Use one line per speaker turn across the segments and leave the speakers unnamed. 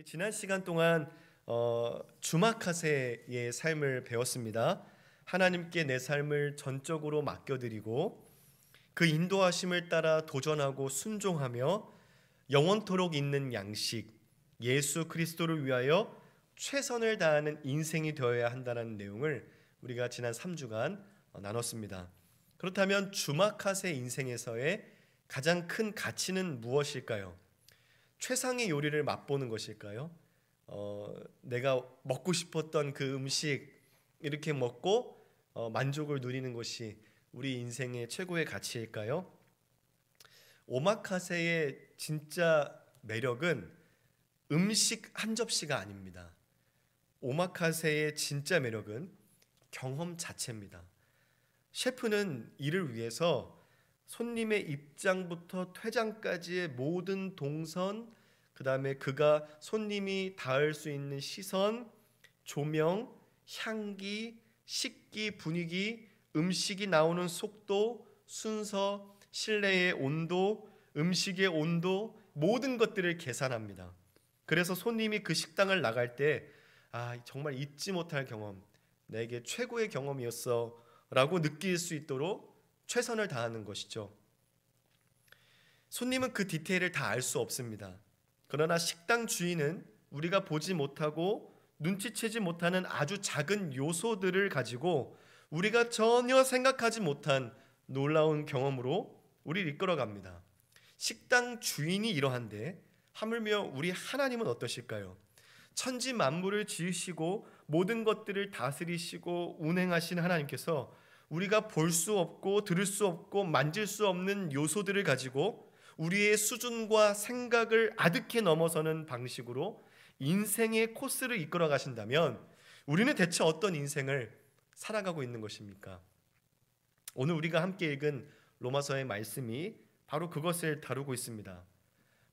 지난 시간 동안 주마카세의 삶을 배웠습니다. 하나님께 내 삶을 전적으로 맡겨드리고 그 인도하심을 따라 도전하고 순종하며 영원토록 있는 양식, 예수 그리스도를 위하여 최선을 다하는 인생이 되어야 한다는 내용을 우리가 지난 3주간 나눴습니다. 그렇다면 주마카세 인생에서의 가장 큰 가치는 무엇일까요? 최상의 요리를 맛보는 것일까요? 내가 먹고 싶었던 그 음식 이렇게 먹고 만족을 누리는 것이 우리 인생의 최고의 가치일까요? 오마카세의 진짜 매력은 음식 한 접시가 아닙니다. 오마카세의 진짜 매력은 경험 자체입니다. 셰프는 이를 위해서 손님의 입장부터 퇴장까지의 모든 동선, 그 다음에 그가 손님이 닿을 수 있는 시선, 조명, 향기, 식기, 분위기, 음식이 나오는 속도, 순서, 실내의 온도, 음식의 온도, 모든 것들을 계산합니다. 그래서 손님이 그 식당을 나갈 때 정말 잊지 못할 경험, 내게 최고의 경험이었어 라고 느낄 수 있도록 최선을 다하는 것이죠. 손님은 그 디테일을 다 알 수 없습니다. 그러나 식당 주인은 우리가 보지 못하고 눈치채지 못하는 아주 작은 요소들을 가지고 우리가 전혀 생각하지 못한 놀라운 경험으로 우리를 이끌어갑니다. 식당 주인이 이러한데 하물며 우리 하나님은 어떠실까요? 천지 만물을 지으시고 모든 것들을 다스리시고 운행하신 하나님께서 우리가 볼 수 없고 들을 수 없고 만질 수 없는 요소들을 가지고 우리의 수준과 생각을 아득히 넘어서는 방식으로 인생의 코스를 이끌어 가신다면 우리는 대체 어떤 인생을 살아가고 있는 것입니까? 오늘 우리가 함께 읽은 로마서의 말씀이 바로 그것을 다루고 있습니다.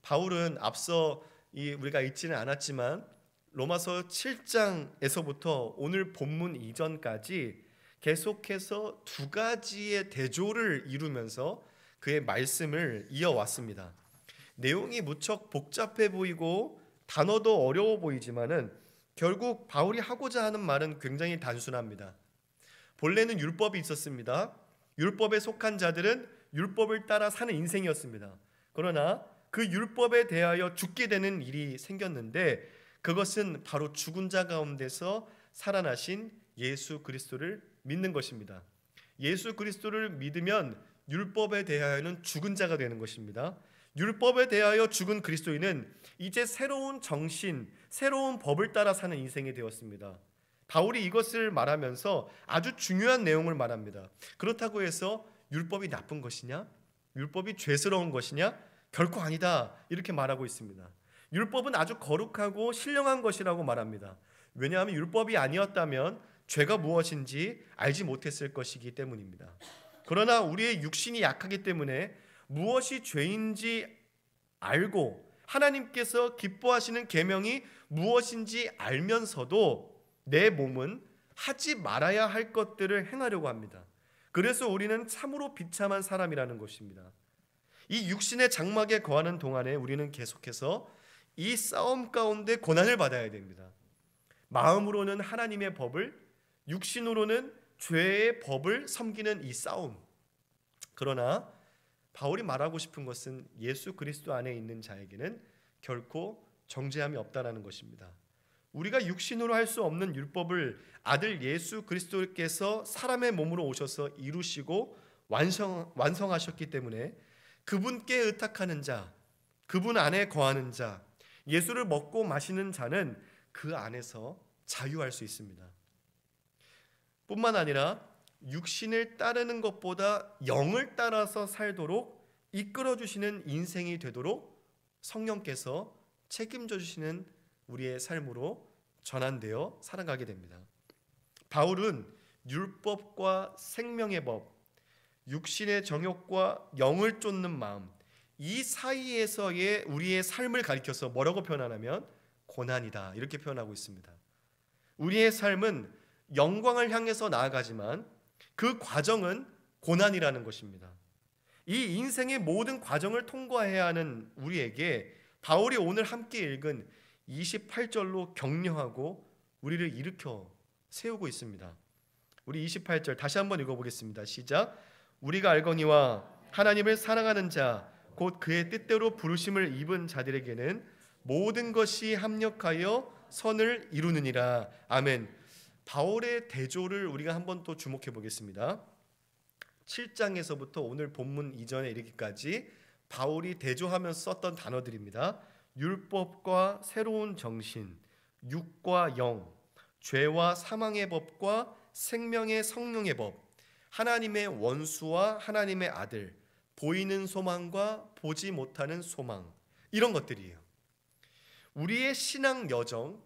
바울은 앞서 우리가 읽지는 않았지만 로마서 7장에서부터 오늘 본문 이전까지 계속해서 두 가지의 대조를 이루면서 그의 말씀을 이어왔습니다. 내용이 무척 복잡해 보이고 단어도 어려워 보이지만은 결국 바울이 하고자 하는 말은 굉장히 단순합니다. 본래는 율법이 있었습니다. 율법에 속한 자들은 율법을 따라 사는 인생이었습니다. 그러나 그 율법에 대하여 죽게 되는 일이 생겼는데 그것은 바로 죽은 자 가운데서 살아나신 예수 그리스도를 믿는 것입니다. 예수 그리스도를 믿으면 율법에 대하여는 죽은 자가 되는 것입니다. 율법에 대하여 죽은 그리스도인은 이제 새로운 정신, 새로운 법을 따라 사는 인생이 되었습니다. 바울이 이것을 말하면서 아주 중요한 내용을 말합니다. 그렇다고 해서 율법이 나쁜 것이냐? 율법이 죄스러운 것이냐? 결코 아니다. 이렇게 말하고 있습니다. 율법은 아주 거룩하고 신령한 것이라고 말합니다. 왜냐하면 율법이 아니었다면 죄가 무엇인지 알지 못했을 것이기 때문입니다. 그러나 우리의 육신이 약하기 때문에 무엇이 죄인지 알고 하나님께서 기뻐하시는 계명이 무엇인지 알면서도 내 몸은 하지 말아야 할 것들을 행하려고 합니다. 그래서 우리는 참으로 비참한 사람이라는 것입니다. 이 육신의 장막에 거하는 동안에 우리는 계속해서 이 싸움 가운데 고난을 받아야 됩니다. 마음으로는 하나님의 법을, 육신으로는 죄의 법을 섬기는 이 싸움. 그러나 바울이 말하고 싶은 것은 예수 그리스도 안에 있는 자에게는 결코 정죄함이 없다라는 것입니다. 우리가 육신으로 할 수 없는 율법을 아들 예수 그리스도께서 사람의 몸으로 오셔서 이루시고 완성하셨기 때문에 그분께 의탁하는 자, 그분 안에 거하는 자, 예수를 먹고 마시는 자는 그 안에서 자유할 수 있습니다. 뿐만 아니라 육신을 따르는 것보다 영을 따라서 살도록 이끌어주시는 인생이 되도록 성령께서 책임져 주시는 우리의 삶으로 전환되어 살아가게 됩니다. 바울은 율법과 생명의 법, 육신의 정욕과 영을 쫓는 마음, 이 사이에서의 우리의 삶을 가리켜서 뭐라고 표현하냐면 고난이다 이렇게 표현하고 있습니다. 우리의 삶은 영광을 향해서 나아가지만 그 과정은 고난이라는 것입니다. 이 인생의 모든 과정을 통과해야 하는 우리에게 바울이 오늘 함께 읽은 28절로 격려하고 우리를 일으켜 세우고 있습니다. 우리 28절 다시 한번 읽어보겠습니다. 시작. 우리가 알거니와 하나님을 사랑하는 자 곧 그의 뜻대로 부르심을 입은 자들에게는 모든 것이 합력하여 선을 이루느니라. 아멘. 바울의 대조를 우리가 한번 또 주목해 보겠습니다. 7장에서부터 오늘 본문 이전에 이르기까지 바울이 대조하면서 썼던 단어들입니다. 율법과 새로운 정신, 육과 영, 죄와 사망의 법과 생명의 성령의 법, 하나님의 원수와 하나님의 아들, 보이는 소망과 보지 못하는 소망, 이런 것들이에요. 우리의 신앙 여정,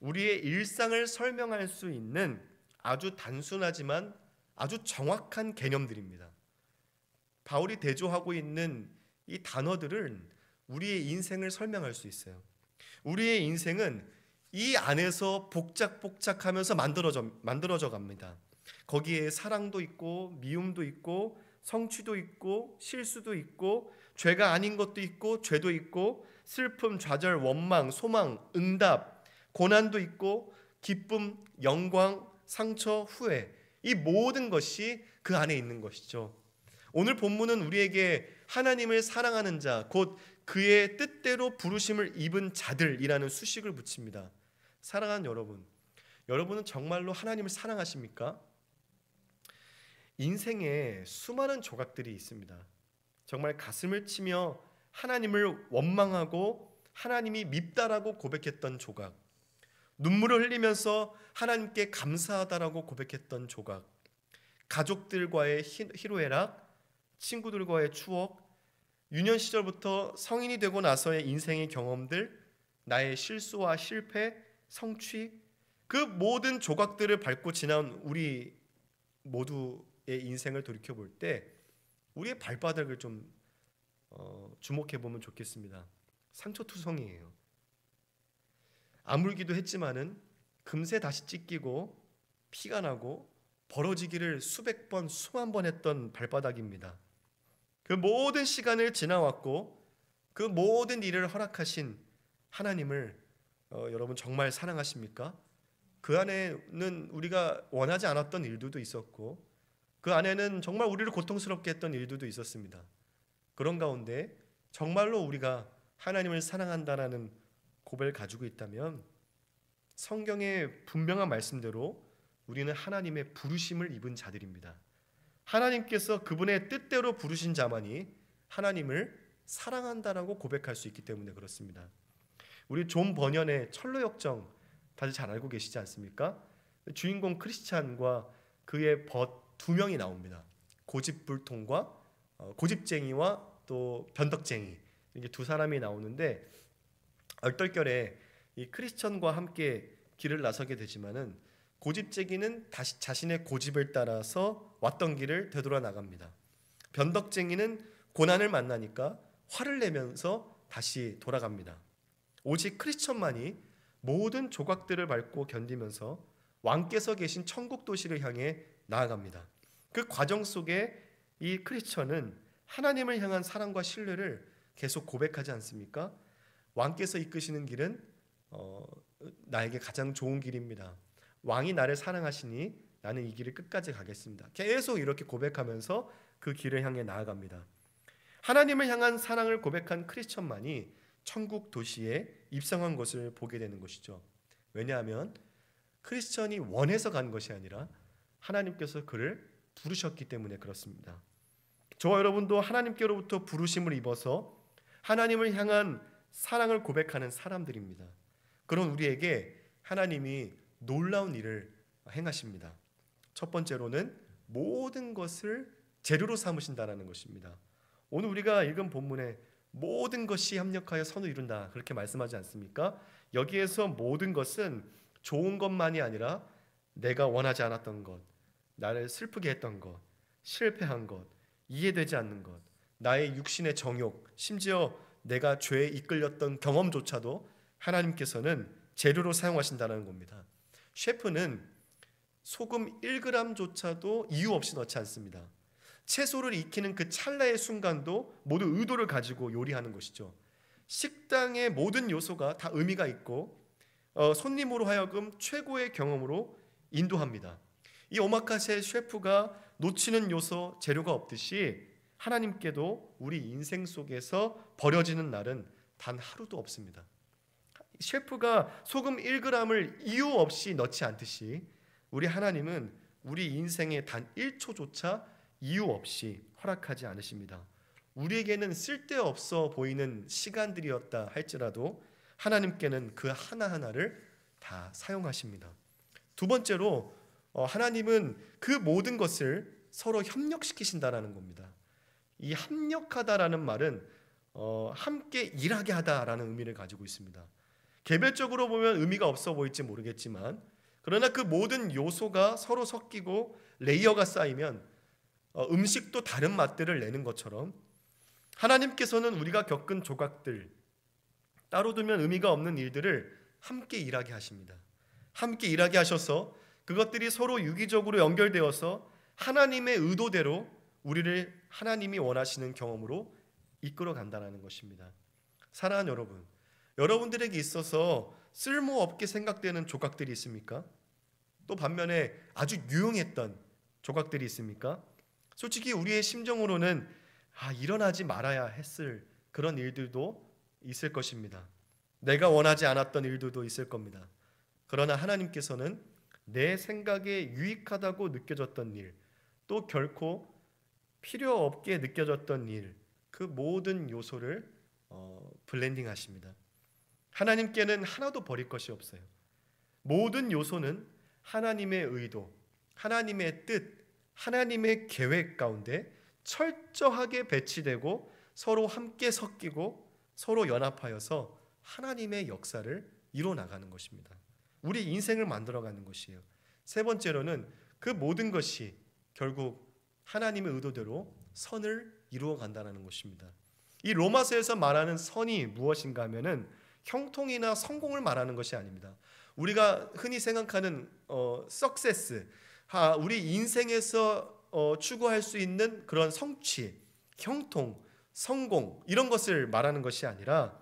우리의 일상을 설명할 수 있는 아주 단순하지만 아주 정확한 개념들입니다. 바울이 대조하고 있는 이 단어들은 우리의 인생을 설명할 수 있어요. 우리의 인생은 이 안에서 복작복작하면서 만들어져 갑니다. 거기에 사랑도 있고 미움도 있고 성취도 있고 실수도 있고 죄가 아닌 것도 있고 죄도 있고 슬픔, 좌절, 원망, 소망, 응답, 고난도 있고 기쁨, 영광, 상처, 후회, 이 모든 것이 그 안에 있는 것이죠. 오늘 본문은 우리에게 하나님을 사랑하는 자, 곧 그의 뜻대로 부르심을 입은 자들이라는 수식을 붙입니다. 사랑하는 여러분, 여러분은 정말로 하나님을 사랑하십니까? 인생에 수많은 조각들이 있습니다. 정말 가슴을 치며 하나님을 원망하고 하나님이 밉다라고 고백했던 조각, 눈물을 흘리면서 하나님께 감사하다라고 고백했던 조각, 가족들과의 희로애락, 친구들과의 추억, 유년 시절부터 성인이 되고 나서의 인생의 경험들, 나의 실수와 실패, 성취, 그 모든 조각들을 밟고 지난 우리 모두의 인생을 돌이켜볼 때 우리의 발바닥을 좀 주목해 보면 좋겠습니다. 상처투성이에요. 아물기도 했지만은 금세 다시 찢기고 피가 나고 벌어지기를 수백 번, 수만 번 했던 발바닥입니다. 그 모든 시간을 지나왔고 그 모든 일을 허락하신 하나님을 여러분 정말 사랑하십니까? 그 안에는 우리가 원하지 않았던 일들도 있었고 그 안에는 정말 우리를 고통스럽게 했던 일들도 있었습니다. 그런 가운데 정말로 우리가 하나님을 사랑한다라는 고백을 가지고 있다면 성경의 분명한 말씀대로 우리는 하나님의 부르심을 입은 자들입니다. 하나님께서 그분의 뜻대로 부르신 자만이 하나님을 사랑한다라고 고백할 수 있기 때문에 그렇습니다. 우리 존 버년의 철로역정 다들 잘 알고 계시지 않습니까? 주인공 크리스찬과 그의 벗 두 명이 나옵니다. 고집불통과 고집쟁이와 또 변덕쟁이, 이게 두 사람이 나오는데 얼떨결에 이 크리스천과 함께 길을 나서게 되지만은 고집쟁이는 다시 자신의 고집을 따라서 왔던 길을 되돌아 나갑니다. 변덕쟁이는 고난을 만나니까 화를 내면서 다시 돌아갑니다. 오직 크리스천만이 모든 조각들을 밟고 견디면서 왕께서 계신 천국 도시를 향해 나아갑니다. 그 과정 속에 이 크리스천은 하나님을 향한 사랑과 신뢰를 계속 고백하지 않습니까? 왕께서 이끄시는 길은 나에게 가장 좋은 길입니다. 왕이 나를 사랑하시니 나는 이 길을 끝까지 가겠습니다. 계속 이렇게 고백하면서 그 길을 향해 나아갑니다. 하나님을 향한 사랑을 고백한 크리스천만이 천국 도시에 입성한 것을 보게 되는 것이죠. 왜냐하면 크리스천이 원해서 간 것이 아니라 하나님께서 그를 부르셨기 때문에 그렇습니다. 저와 여러분도 하나님께로부터 부르심을 입어서 하나님을 향한 사랑을 고백하는 사람들입니다. 그런 우리에게 하나님이 놀라운 일을 행하십니다. 첫 번째로는 모든 것을 재료로 삼으신다는 것입니다. 오늘 우리가 읽은 본문에 모든 것이 합력하여 선을 이룬다 그렇게 말씀하지 않습니까? 여기에서 모든 것은 좋은 것만이 아니라 내가 원하지 않았던 것, 나를 슬프게 했던 것, 실패한 것, 이해되지 않는 것, 나의 육신의 정욕, 심지어 내가 죄에 이끌렸던 경험조차도 하나님께서는 재료로 사용하신다는 겁니다. 셰프는 소금 1g조차도 이유 없이 넣지 않습니다. 채소를 익히는 그 찰나의 순간도 모두 의도를 가지고 요리하는 것이죠. 식당의 모든 요소가 다 의미가 있고 손님으로 하여금 최고의 경험으로 인도합니다. 이 오마카세 셰프가 놓치는 요소, 재료가 없듯이 하나님께도 우리 인생 속에서 버려지는 날은 단 하루도 없습니다. 셰프가 소금 1g을 이유 없이 넣지 않듯이 우리 하나님은 우리 인생에 단 1초조차 이유 없이 허락하지 않으십니다. 우리에게는 쓸데없어 보이는 시간들이었다 할지라도 하나님께는 그 하나하나를 다 사용하십니다. 두 번째로 하나님은 그 모든 것을 서로 협력시키신다라는 겁니다. 이 협력하다라는 말은 함께 일하게 하다라는 의미를 가지고 있습니다. 개별적으로 보면 의미가 없어 보일지 모르겠지만 그러나 그 모든 요소가 서로 섞이고 레이어가 쌓이면 음식도 다른 맛들을 내는 것처럼 하나님께서는 우리가 겪은 조각들, 따로 두면 의미가 없는 일들을 함께 일하게 하십니다. 함께 일하게 하셔서 그것들이 서로 유기적으로 연결되어서 하나님의 의도대로 우리를 하나님이 원하시는 경험으로 이끌어 간다는 것입니다. 사랑하는 여러분, 여러분들에게 있어서 쓸모없게 생각되는 조각들이 있습니까? 또 반면에 아주 유용했던 조각들이 있습니까? 솔직히 우리의 심정으로는 일어나지 말아야 했을 그런 일들도 있을 것입니다. 내가 원하지 않았던 일들도 있을 겁니다. 그러나 하나님께서는 내 생각에 유익하다고 느껴졌던 일, 또 결코 필요 없게 느껴졌던 일, 그 모든 요소를 블렌딩 하십니다. 하나님께는 하나도 버릴 것이 없어요. 모든 요소는 하나님의 의도, 하나님의 뜻, 하나님의 계획 가운데 철저하게 배치되고 서로 함께 섞이고 서로 연합하여서 하나님의 역사를 이뤄나가는 것입니다. 우리 인생을 만들어가는 것이에요. 세 번째로는 그 모든 것이 결국 하나님의 의도대로 선을 이루어 간다는 것입니다. 이 로마서에서 말하는 선이 무엇인가 하면은 형통이나 성공을 말하는 것이 아닙니다. 우리가 흔히 생각하는 석세스, 우리 인생에서 추구할 수 있는 그런 성취, 형통, 성공 이런 것을 말하는 것이 아니라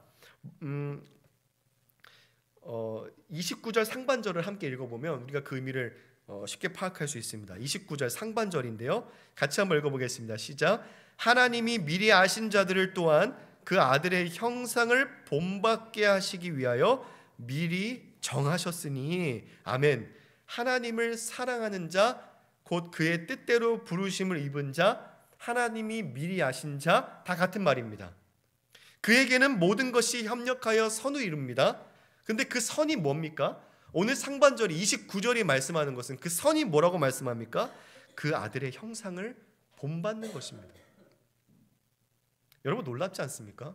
29절 상반절을 함께 읽어보면 우리가 그 의미를 쉽게 파악할 수 있습니다. 29절 상반절인데요, 같이 한번 읽어보겠습니다. 시작. 하나님이 미리 아신 자들을 또한 그 아들의 형상을 본받게 하시기 위하여 미리 정하셨으니 아멘. 하나님을 사랑하는 자, 곧 그의 뜻대로 부르심을 입은 자, 하나님이 미리 아신 자, 다 같은 말입니다. 그에게는 모든 것이 협력하여 선을 이룹니다. 근데 그 선이 뭡니까? 오늘 상반절이 29절이 말씀하는 것은 그 선이 뭐라고 말씀합니까? 그 아들의 형상을 본받는 것입니다. 여러분 놀랍지 않습니까?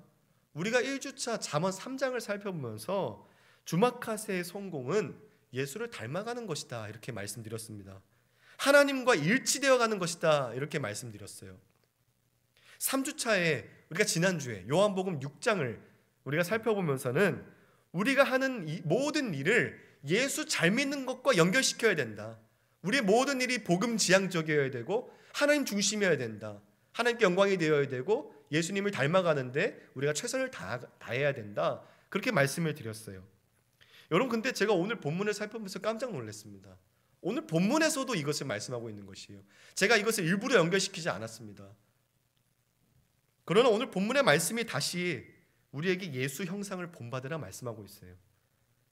우리가 1주차 잠언 3장을 살펴보면서 주마카세의 성공은 예수를 닮아가는 것이다 이렇게 말씀드렸습니다. 하나님과 일치되어 가는 것이다 이렇게 말씀드렸어요. 3주차에 우리가 지난주에 요한복음 6장을 우리가 살펴보면서는 우리가 하는 이 모든 일을 예수 잘 믿는 것과 연결시켜야 된다. 우리의 모든 일이 복음 지향적이어야 되고 하나님 중심이어야 된다. 하나님께 영광이 되어야 되고 예수님을 닮아가는데 우리가 최선을 다해야 된다. 그렇게 말씀을 드렸어요. 여러분 근데 제가 오늘 본문을 살펴보면서 깜짝 놀랐습니다. 오늘 본문에서도 이것을 말씀하고 있는 것이에요. 제가 이것을 일부러 연결시키지 않았습니다. 그러나 오늘 본문의 말씀이 다시 우리에게 예수 형상을 본받으라 말씀하고 있어요.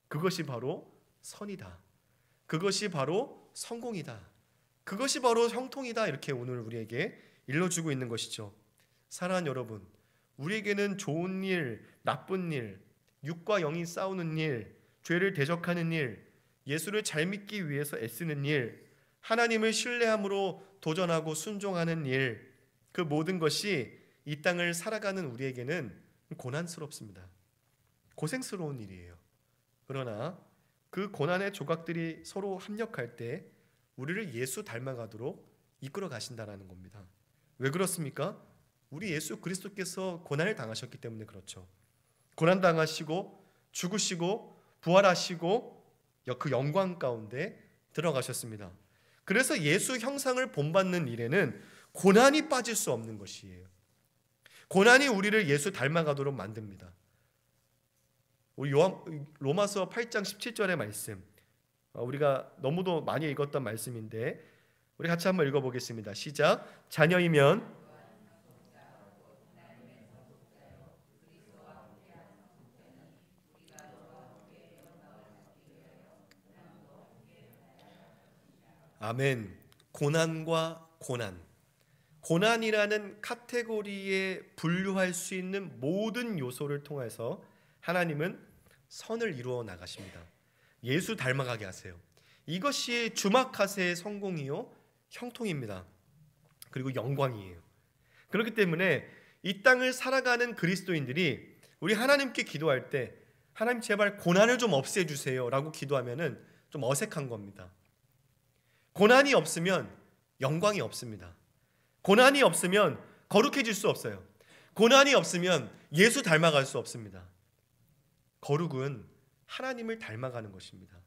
그것이 바로 선이다. 그것이 바로 성공이다. 그것이 바로 형통이다. 이렇게 오늘 우리에게 일러주고 있는 것이죠. 사랑하는 여러분, 우리에게는 좋은 일, 나쁜 일, 육과 영이 싸우는 일, 죄를 대적하는 일, 예수를 잘 믿기 위해서 애쓰는 일, 하나님을 신뢰함으로 도전하고 순종하는 일, 그 모든 것이 이 땅을 살아가는 우리에게는 고난스럽습니다. 고생스러운 일이에요. 그러나 그 고난의 조각들이 서로 합력할 때 우리를 예수 닮아가도록 이끌어 가신다는 겁니다. 왜 그렇습니까? 우리 예수 그리스도께서 고난을 당하셨기 때문에 그렇죠. 고난 당하시고 죽으시고 부활하시고 그 영광 가운데 들어가셨습니다. 그래서 예수 형상을 본받는 일에는 고난이 빠질 수 없는 것이에요. 고난이 우리를 예수 닮아가도록 만듭니다. 우리 로마서 8장 17절의 말씀, 우리가 너무도 많이 읽었던 말씀인데 우리 같이 한번 읽어보겠습니다. 시작. 자녀이면 아멘. 고난과 고난이라는 카테고리에 분류할 수 있는 모든 요소를 통해서 하나님은 선을 이루어 나가십니다. 예수 닮아가게 하세요. 이것이 주마카세의 성공이요 형통입니다. 그리고 영광이에요. 그렇기 때문에 이 땅을 살아가는 그리스도인들이 우리 하나님께 기도할 때 하나님 제발 고난을 좀 없애주세요 라고 기도하면은 좀 어색한 겁니다. 고난이 없으면 영광이 없습니다. 고난이 없으면 거룩해질 수 없어요. 고난이 없으면 예수 닮아갈 수 없습니다. 거룩은 하나님을 닮아가는 것입니다.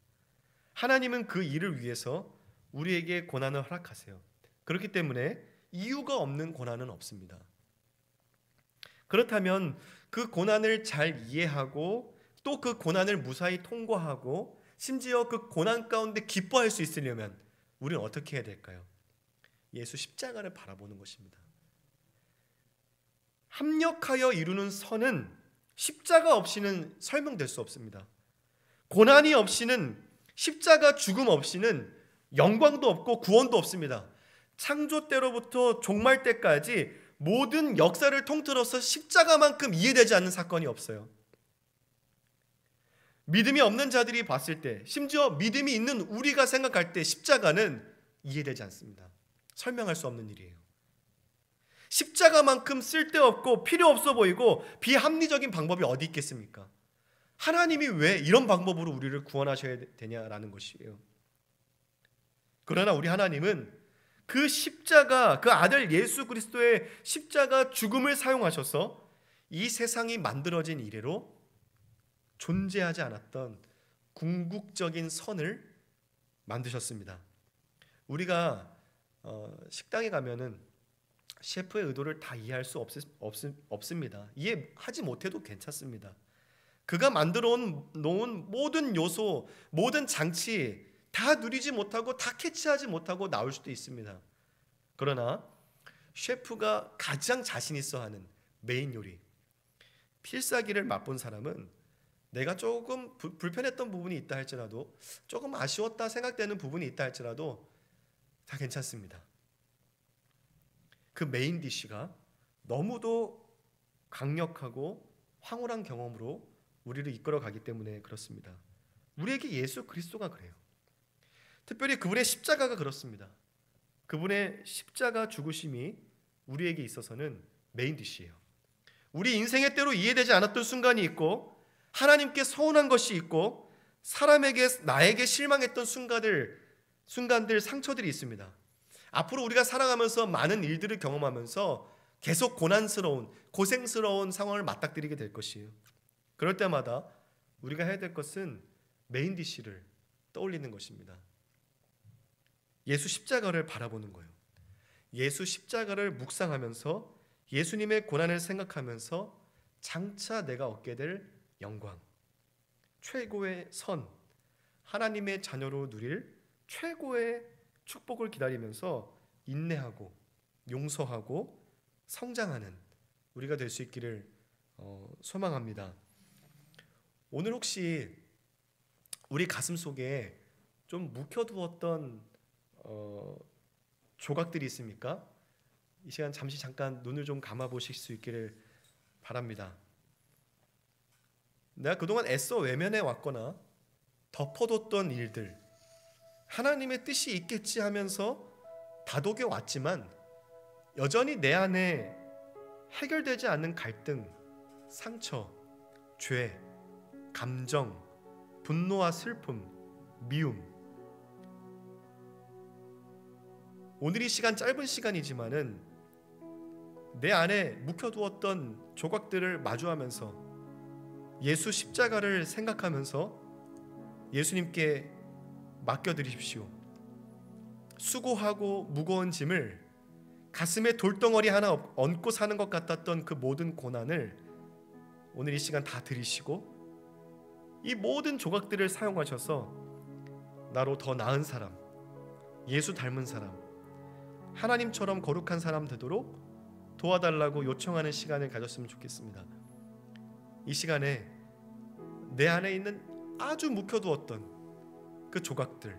하나님은 그 일을 위해서 우리에게 고난을 허락하세요. 그렇기 때문에 이유가 없는 고난은 없습니다. 그렇다면 그 고난을 잘 이해하고 또 그 고난을 무사히 통과하고 심지어 그 고난 가운데 기뻐할 수 있으려면 우리는 어떻게 해야 될까요? 예수 십자가를 바라보는 것입니다. 합력하여 이루는 선은 십자가 없이는 설명될 수 없습니다. 고난이 없이는, 십자가 죽음 없이는 영광도 없고 구원도 없습니다. 창조 때로부터 종말 때까지 모든 역사를 통틀어서 십자가만큼 이해되지 않는 사건이 없어요. 믿음이 없는 자들이 봤을 때, 심지어 믿음이 있는 우리가 생각할 때 십자가는 이해되지 않습니다. 설명할 수 없는 일이에요. 십자가만큼 쓸데없고 필요 없어 보이고 비합리적인 방법이 어디 있겠습니까? 하나님이 왜 이런 방법으로 우리를 구원하셔야 되냐라는 것이에요. 그러나 우리 하나님은 그 십자가, 그 아들 예수 그리스도의 십자가 죽음을 사용하셔서 이 세상이 만들어진 이래로 존재하지 않았던 궁극적인 선을 만드셨습니다. 우리가 식당에 가면은 셰프의 의도를 다 이해할 수 없습니다. 이해하지 못해도 괜찮습니다. 그가 만들어 놓은 모든 요소, 모든 장치 다 누리지 못하고 다 캐치하지 못하고 나올 수도 있습니다. 그러나 셰프가 가장 자신 있어 하는 메인 요리, 필사기를 맛본 사람은 내가 조금 불편했던 부분이 있다 할지라도, 조금 아쉬웠다 생각되는 부분이 있다 할지라도 다 괜찮습니다. 그 메인 디쉬가 너무도 강력하고 황홀한 경험으로 우리를 이끌어가기 때문에 그렇습니다. 우리에게 예수 그리스도가 그래요. 특별히 그분의 십자가가 그렇습니다. 그분의 십자가 죽으심이 우리에게 있어서는 메인 디쉬예요. 우리 인생의 때로 이해되지 않았던 순간이 있고, 하나님께 서운한 것이 있고, 나에게 실망했던 순간들, 상처들이 있습니다. 앞으로 우리가 살아가면서 많은 일들을 경험하면서 계속 고생스러운 상황을 맞닥뜨리게 될 것이에요. 그럴 때마다 우리가 해야 될 것은 메인 디쉬를 떠올리는 것입니다. 예수 십자가를 바라보는 거예요. 예수 십자가를 묵상하면서 예수님의 고난을 생각하면서 장차 내가 얻게 될 영광, 최고의 선, 하나님의 자녀로 누릴 최고의 축복을 기다리면서 인내하고 용서하고 성장하는 우리가 될 수 있기를 소망합니다. 오늘 혹시 우리 가슴 속에 좀 묵혀두었던 조각들이 있습니까? 이 시간 잠깐 눈을 좀 감아 보실 수 있기를 바랍니다. 내가 그동안 애써 외면해 왔거나 덮어뒀던 일들, 하나님의 뜻이 있겠지 하면서 다독여 왔지만 여전히 내 안에 해결되지 않는 갈등, 상처, 죄, 감정, 분노와 슬픔, 미움. 오늘 이 시간 짧은 시간이지만은 내 안에 묵혀두었던 조각들을 마주하면서 예수 십자가를 생각하면서 예수님께 맡겨드리십시오. 수고하고 무거운 짐을, 가슴에 돌덩어리 하나 얹고 사는 것 같았던 그 모든 고난을 오늘 이 시간 다 들이시고 이 모든 조각들을 사용하셔서 나로 더 나은 사람, 예수 닮은 사람, 하나님처럼 거룩한 사람 되도록 도와달라고 요청하는 시간을 가졌으면 좋겠습니다. 이 시간에 내 안에 있는 아주 묵혀두었던 그 조각들,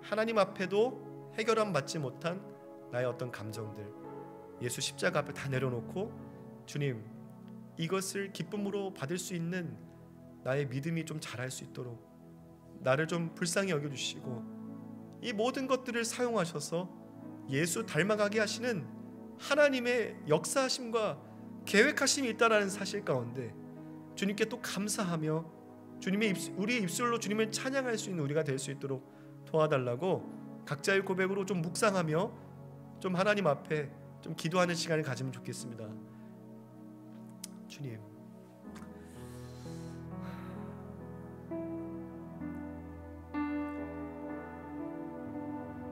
하나님 앞에도 해결함 받지 못한 나의 어떤 감정들, 예수 십자가 앞에 다 내려놓고 주님, 이것을 기쁨으로 받을 수 있는 나의 믿음이 좀 자랄 수 있도록 나를 좀 불쌍히 여겨주시고 이 모든 것들을 사용하셔서 예수 닮아가게 하시는 하나님의 역사하심과 계획하심이 있다는 사실 가운데 주님께 또 감사하며 우리의 입술로 주님을 찬양할 수 있는 우리가 될 수 있도록 도와달라고 각자의 고백으로 좀 묵상하며 좀 하나님 앞에 좀 기도하는 시간을 가지면 좋겠습니다. 주님,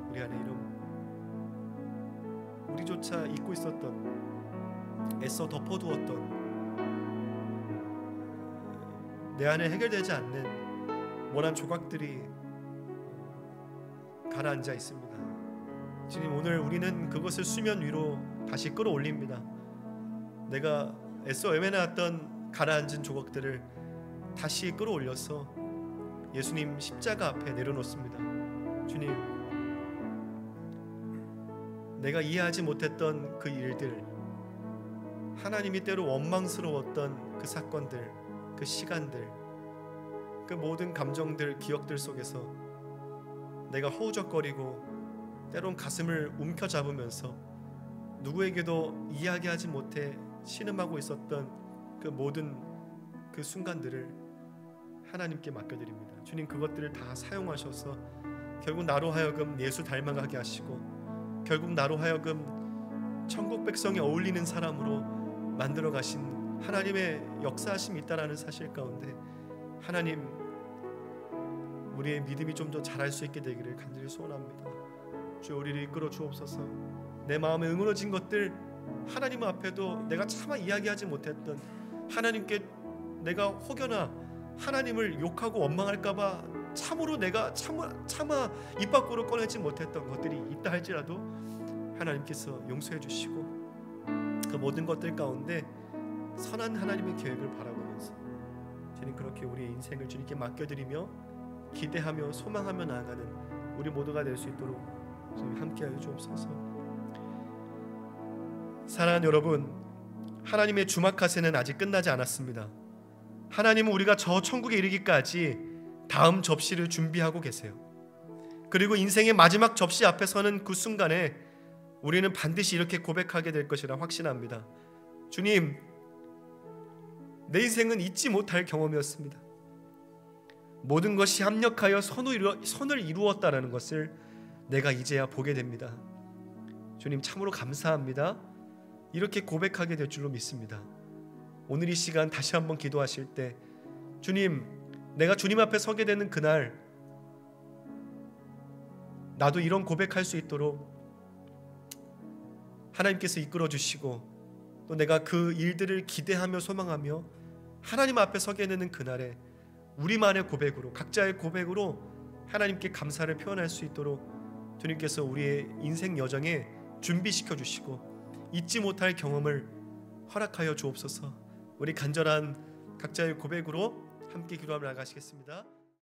우리 안에 이런 우리조차 잊고 있었던, 애써 덮어두었던, 내 안에 해결되지 않는 원한 조각들이 가라앉아 있습니다. 주님, 오늘 우리는 그것을 수면 위로 다시 끌어올립니다. 내가 애써 외면해왔던 가라앉은 조각들을 다시 끌어올려서 예수님 십자가 앞에 내려놓습니다. 주님, 내가 이해하지 못했던 그 일들, 하나님이 때로 원망스러웠던 그 사건들, 그 시간들, 그 모든 감정들, 기억들 속에서 내가 허우적거리고 때론 가슴을 움켜잡으면서 누구에게도 이야기하지 못해 신음하고 있었던 그 모든 그 순간들을 하나님께 맡겨드립니다. 주님, 그것들을 다 사용하셔서 결국 나로 하여금 예수 닮아가게 하시고 결국 나로 하여금 천국 백성에 어울리는 사람으로 만들어 가신 하나님의 역사하심이 있다라는 사실 가운데 하나님, 우리의 믿음이 좀 더 자랄 수 있게 되기를 간절히 소원합니다. 주, 우리를 이끌어 주옵소서. 내 마음에 응어진 것들, 하나님 앞에도 내가 차마 이야기하지 못했던, 하나님께 내가 혹여나 하나님을 욕하고 원망할까봐 참으로 내가 차마 입 밖으로 꺼내지 못했던 것들이 있다 할지라도 하나님께서 용서해 주시고 그 모든 것들 가운데 선한 하나님의 계획을 바라보면서 주님, 그렇게 우리의 인생을 주님께 맡겨드리며 기대하며 소망하며 나아가는 우리 모두가 될 수 있도록 주님 함께하여 주옵소서. 사랑하는 여러분, 하나님의 주막카세는 아직 끝나지 않았습니다. 하나님은 우리가 저 천국에 이르기까지 다음 접시를 준비하고 계세요. 그리고 인생의 마지막 접시 앞에 서는 그 순간에 우리는 반드시 이렇게 고백하게 될 것이라 확신합니다. 주님, 내 인생은 잊지 못할 경험이었습니다. 모든 것이 합력하여 선을 이루었다라는 것을 내가 이제야 보게 됩니다. 주님, 참으로 감사합니다. 이렇게 고백하게 될 줄로 믿습니다. 오늘 이 시간 다시 한번 기도하실 때 주님, 내가 주님 앞에 서게 되는 그날 나도 이런 고백할 수 있도록 하나님께서 이끌어 주시고 또 내가 그 일들을 기대하며 소망하며 하나님 앞에 서게 되는 그날에 우리만의 고백으로, 각자의 고백으로 하나님께 감사를 표현할 수 있도록 주님께서 우리의 인생 여정에 준비시켜 주시고 잊지 못할 경험을 허락하여 주옵소서. 우리 간절한 각자의 고백으로 함께 기도하며 나가시겠습니다.